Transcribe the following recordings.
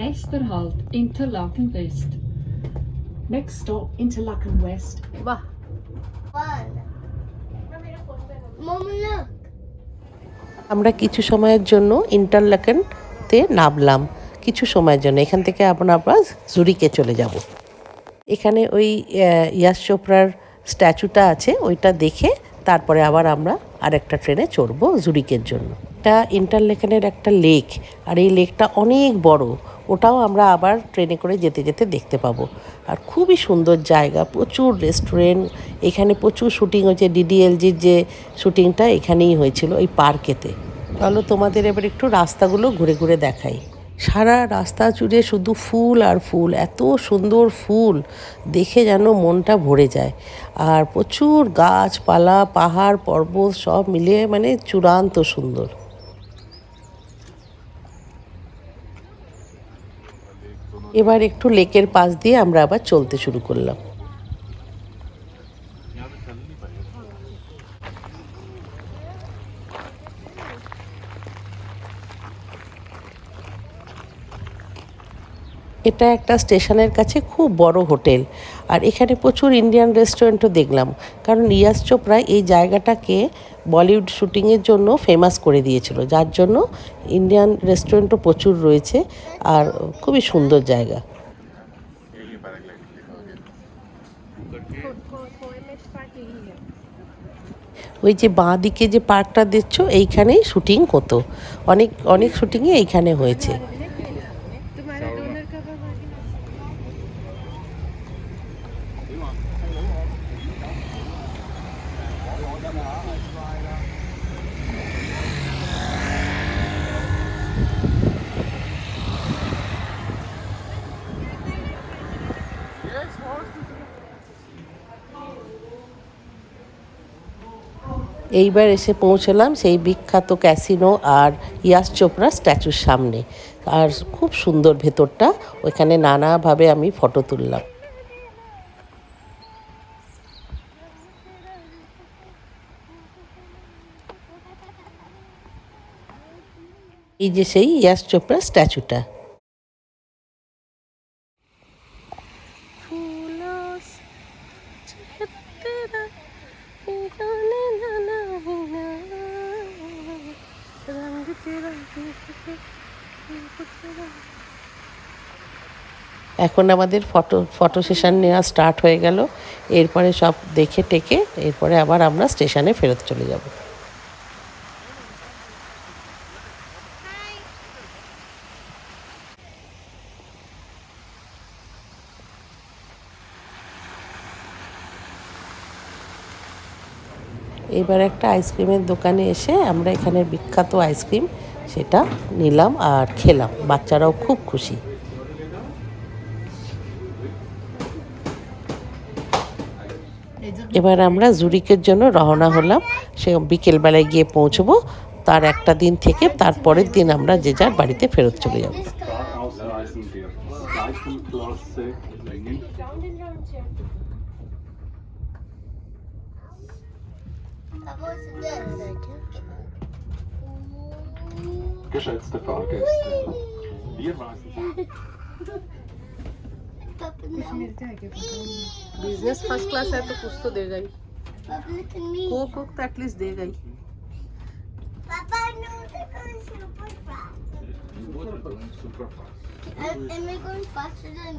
Nächster Halt Interlaken West. Next stop, Interlaken West. বাহ, আমরা কিছু সময়ের জন্য ইন্টারলাকেনতে নামলাম, কিছু সময়ের জন্য। এখান থেকে আমরা আবার জুরিকে চলে যাব। এখানে ওই ইয়াশ চোপড়ার স্ট্যাচুটা আছে, ওইটা দেখে তারপরে আবার আমরা আরেকটা ট্রেনে চড়বো জুরিকের জন্য। এটা ইন্টারলেকেনের একটা লেক, আর এই লেকটা অনেক বড়, ওটাও আমরা আবার ট্রেনে করে যেতে যেতে দেখতে পাবো। আর খুবই সুন্দর জায়গা, প্রচুর রেস্টুরেন্ট, এখানে প্রচুর শুটিং হয়েছে। ডিডিএলজির যে শুটিংটা এখানেই হয়েছিল, এই পার্কেতে। চলো তোমাদের এবার একটু রাস্তাগুলো ঘুরে ঘুরে দেখাই। সারা রাস্তা জুড়ে শুধু ফুল আর ফুল, এত সুন্দর ফুল দেখে যেন মনটা ভরে যায়। আর প্রচুর গাছপালা, পাহাড় পর্বত সব মিলিয়ে মানে চূড়ান্ত সুন্দর। এবার একটু লেকের পাশ দিয়ে আমরা আবার চলতে শুরু করলাম। এটা একটা স্টেশনের কাছে খুব বড় হোটেল, আর এখানে প্রচুর ইন্ডিয়ান রেস্টুরেন্টও দেখলাম, কারণ ইয়াশ চোপড়া এই জায়গাটাকে বলিউড শুটিংয়ের জন্য ফেমাস করে দিয়েছিল, যার জন্য ইন্ডিয়ান রেস্টুরেন্টও প্রচুর রয়েছে। আর খুবই সুন্দর জায়গা। ওই যে বাঁ দিকে যে পার্কটা দেখছো, এইখানেই শুটিং হতো, অনেক অনেক শুটিংই এইখানে হয়েছে। এইবার এসে পৌঁছলাম সেই বিখ্যাত ক্যাসিনো আর ইয়াশ চোপড়া স্ট্যাচুর সামনে। আর খুব সুন্দর ভেতরটা, ওইখানে নানাভাবে আমি ফটো তুললাম। এই যে সেই ইয়াশ চোপড়া স্ট্যাচুটা। এখন আমাদের ফটো সেশন নেওয়া স্টার্ট হয়ে গেল। এরপরে সব দেখে টেকে এরপরে আবার আমরা স্টেশনে ফেরত চলে যাব। এবার একটা আইসক্রিমের দোকানে এসে আমরা এখানের বিখ্যাত আইসক্রিম সেটা নিলাম আর খেলাম, বাচ্চারাও খুব খুশি। এবার আমরা জুরিকের জন্য রওনা হলাম, সে বিকেলবেলায় গিয়ে পৌঁছবো। তার একটা দিন থেকে তারপরের দিন আমরা যে যার বাড়িতে ফেরত চলে যাব। Geschätzte Fahrgäste, wir weisen business first class है तो कुछ तो देगा ही, कोक तो एटलीस्ट देगा ही।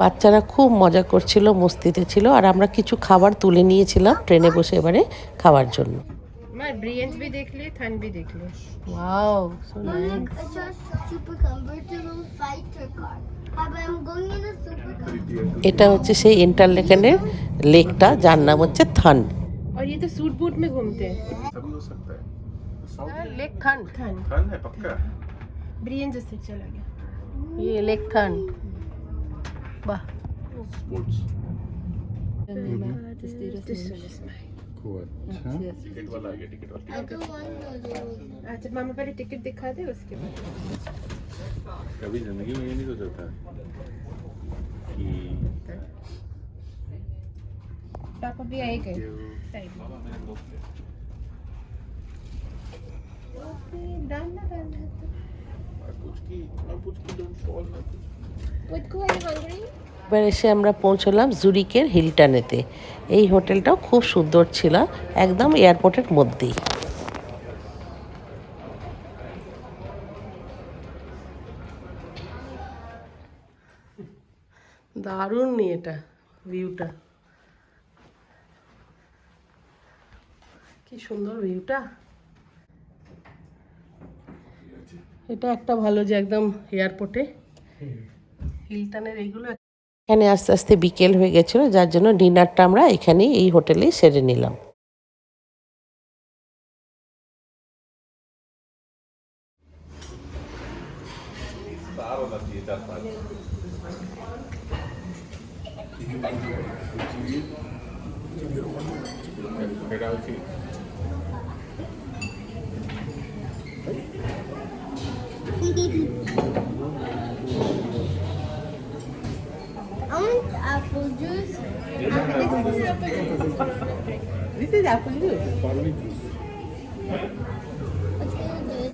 বাচ্চারা খুব মজা করছিল, মস্তিতে ছিল। আর আমরা কিছু খাবার তুলে নিয়েছিলাম ট্রেনে বসে এবারে খাওয়ার জন্য। मैं ब्रियंस भी देख लिए, थन भी देख लिए। Wow, so nice. এটা হচ্ছে সেই ইন্টারলেকেনের লেকটা, যার নাম হচ্ছে থান। और ये तो सूट बूट में घूमते हैं। सभी हो सकता है। लेक थान, थन फन है पक्का। ब्रियंस से चला गया। ये लेक थान। वाह, sports This one is mine. Code ticket वाला आ गया, टिकट वाला। अच्छा मामा पहले टिकट दिखा दे, उसके बाद कभी जिंदगी में ये नहीं सोचा था कि पापा भी आएंगे साइड में। ओके डन ना कुछ की डोंट फॉल ना कुछ। Witko, are you hungry? এবার এসে আমরা পৌঁছলাম জুরিকের হিলটনেতে। এই হোটেলটাও খুব সুন্দর ছিল, একদম এয়ারপোর্টের মধ্যেই। দারুণ নি এটা ভিউটা, কি সুন্দর ভিউটা। এটা একটা ভালো যে একদম এয়ারপোর্টে হিলটনের এইগুলো। এখানে আস্তে আস্তে বিকেল হয়ে গেছিলো, যার জন্য ডিনারটা আমরা এখানেই এই হোটেলেই সেরে নিলাম। এটা হচ্ছে I want apple juice. This is apple juice. পারলি জুস